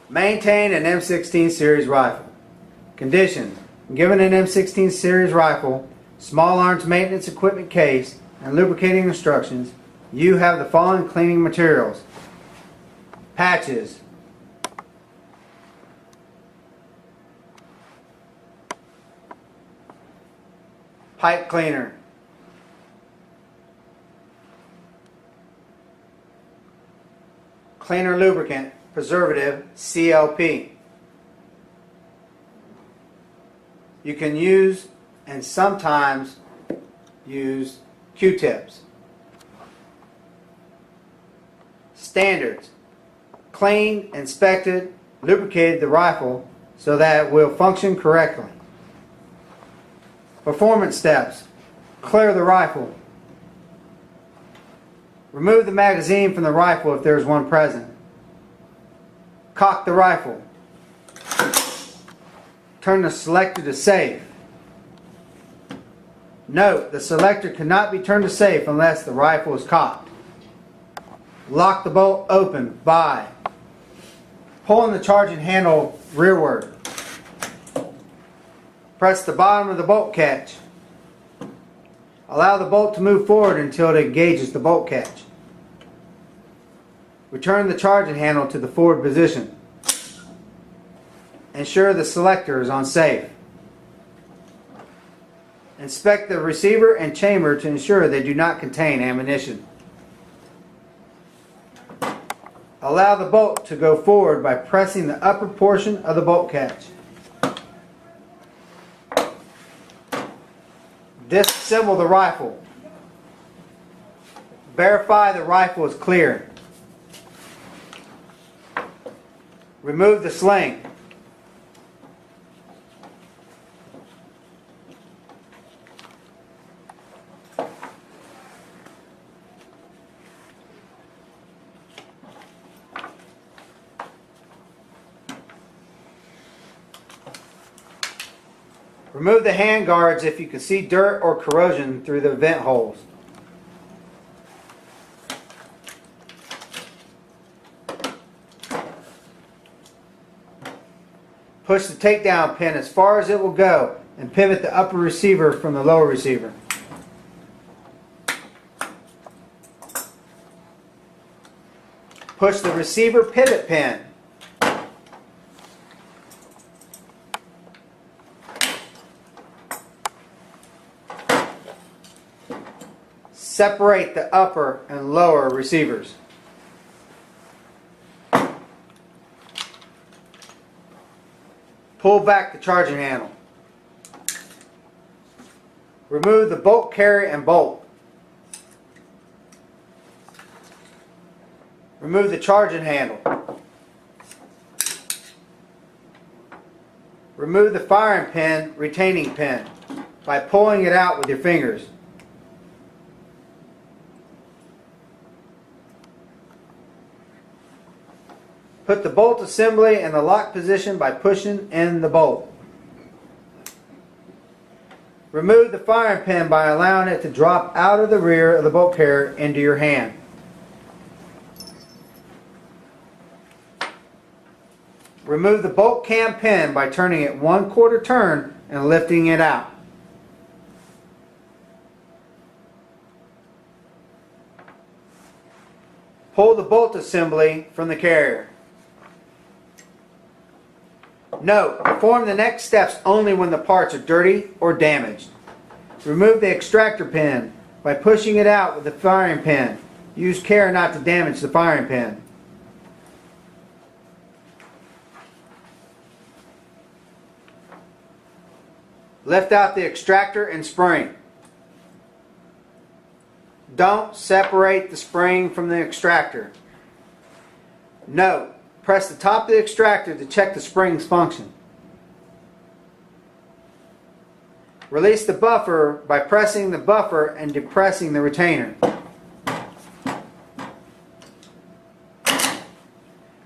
Maintain an M16 series rifle. Conditions: given an M16 series rifle, small arms maintenance equipment case, and lubricating instructions, you have the following cleaning materials: patches, pipe cleaner, cleaner lubricant, preservative, CLP. You can use and sometimes use Q-tips. Standards: cleaned, inspected, lubricated the rifle so that it will function correctly. Performance steps: clear the rifle. Remove the magazine from the rifle if there is one present. Cock the rifle. Turn the selector to safe. Note: the selector cannot be turned to safe unless the rifle is cocked. Lock the bolt open by pulling the charging handle rearward. Press the bottom of the bolt catch. Allow the bolt to move forward until it engages the bolt catch. Return the charging handle to the forward position. Ensure the selector is on safe. Inspect the receiver and chamber to ensure they do not contain ammunition. Allow the bolt to go forward by pressing the upper portion of the bolt catch. Disassemble the rifle. Verify the rifle is clear. Remove the sling. Remove the hand guards if you can see dirt or corrosion through the vent holes. Push the takedown pin as far as it will go and pivot the upper receiver from the lower receiver. Push the receiver pivot pin. Separate the upper and lower receivers. Pull back the charging handle. Remove the bolt carry and bolt. Remove the charging handle. Remove the firing pin retaining pin by pulling it out with your fingers. Put the bolt assembly in the lock position by pushing in the bolt. Remove the firing pin by allowing it to drop out of the rear of the bolt carrier into your hand. Remove the bolt cam pin by turning it 1/4 turn and lifting it out. Pull the bolt assembly from the carrier. Note: perform the next steps only when the parts are dirty or damaged. Remove the extractor pin by pushing it out with the firing pin. Use care not to damage the firing pin. Lift out the extractor and spring. Don't separate the spring from the extractor. Note: press the top of the extractor to check the spring's function. Release the buffer by pressing the buffer and depressing the retainer.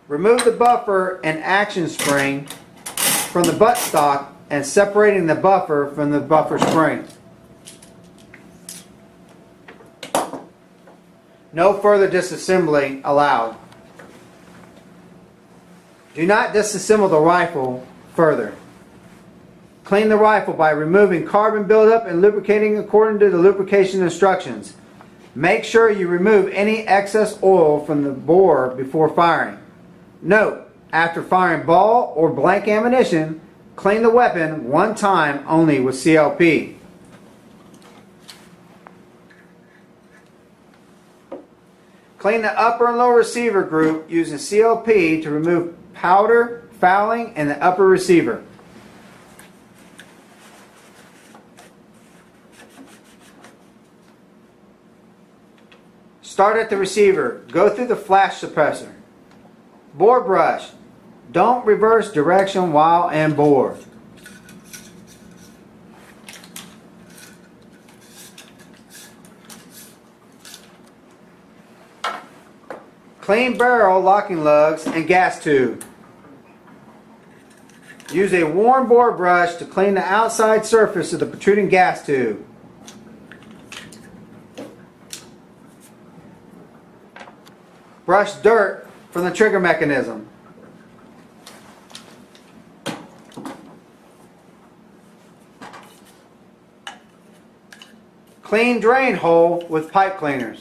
Remove the buffer and action spring from the buttstock and separating the buffer from the buffer spring. No further disassembly allowed. Do not disassemble the rifle further. Clean the rifle by removing carbon buildup and lubricating according to the lubrication instructions. Make sure you remove any excess oil from the bore before firing. Note, after firing ball or blank ammunition, clean the weapon one time only with CLP. Clean the upper and lower receiver group using CLP to remove powder, fouling, in the upper receiver. Start at the receiver. Go through the flash suppressor. Bore brush. Don't reverse direction while in bore. Clean barrel locking lugs and gas tube. Use a warm bore brush to clean the outside surface of the protruding gas tube. Brush dirt from the trigger mechanism. Clean drain hole with pipe cleaners.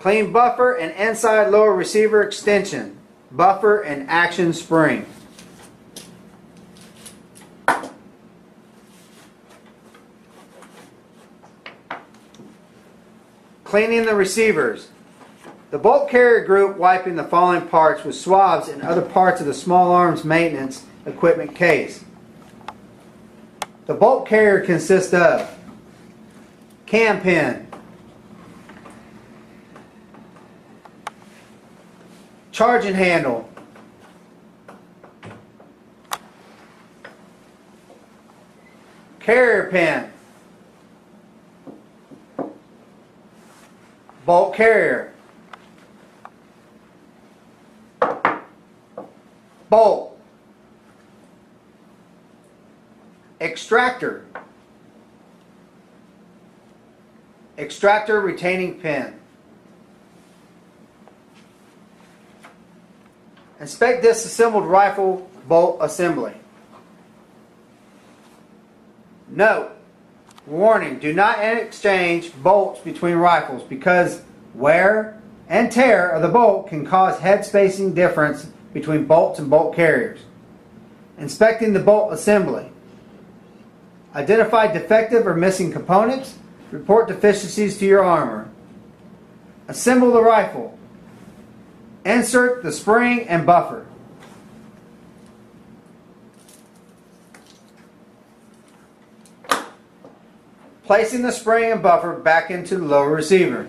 Clean buffer and inside lower receiver extension. Buffer and action spring. Cleaning the receivers. The bolt carrier group wiping the following parts with swabs in other parts of the small arms maintenance equipment case. The bolt carrier consists of cam pin, charging handle, carrier pin, bolt carrier, bolt, extractor, extractor retaining pin. Inspect disassembled rifle bolt assembly. Note, warning, do not exchange bolts between rifles because wear and tear of the bolt can cause head spacing difference between bolts and bolt carriers. Inspecting the bolt assembly. Identify defective or missing components. Report deficiencies to your armor. Assemble the rifle. Insert the spring and buffer. Placing the spring and buffer back into the lower receiver.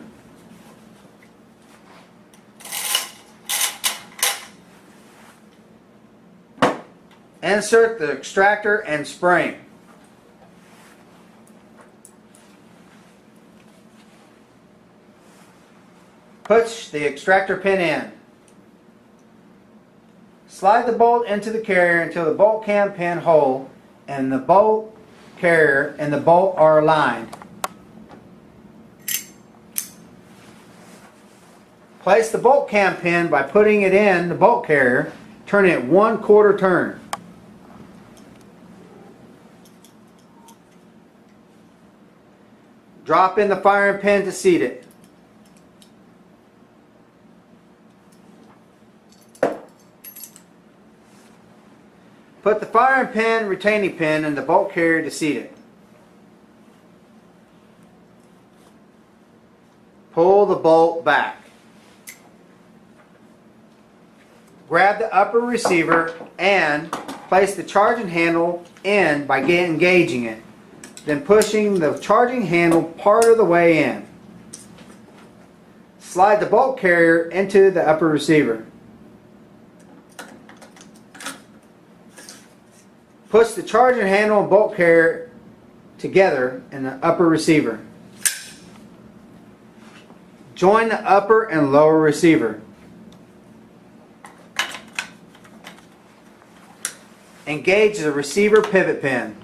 Insert the extractor and spring. Push the extractor pin in. Slide the bolt into the carrier until the bolt cam pin hole and the bolt carrier and the bolt are aligned. Place the bolt cam pin by putting it in the bolt carrier, turning it 1/4 turn. Drop in the firing pin to seat it. Put the firing pin, retaining pin, in the bolt carrier to seat it. Pull the bolt back. Grab the upper receiver and place the charging handle in by engaging it, then pushing the charging handle part of the way in. Slide the bolt carrier into the upper receiver. Push the charging handle and bolt carrier together in the upper receiver. Join the upper and lower receiver. Engage the receiver pivot pin.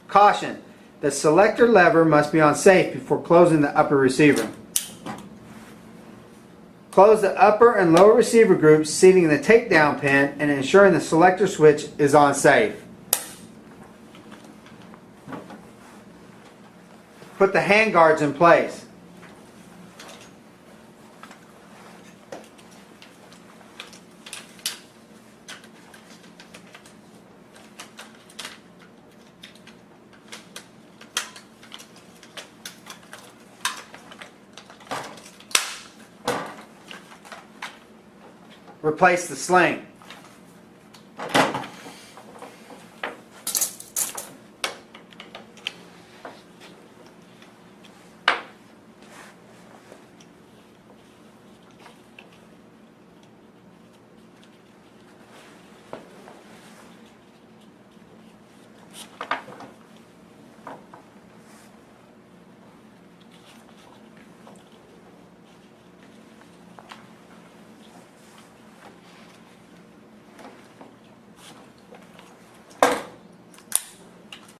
Caution, the selector lever must be on safe before closing the upper receiver. Close the upper and lower receiver groups, seating the takedown pin and ensuring the selector switch is on safe. Put the hand guards in place. Replace the sling.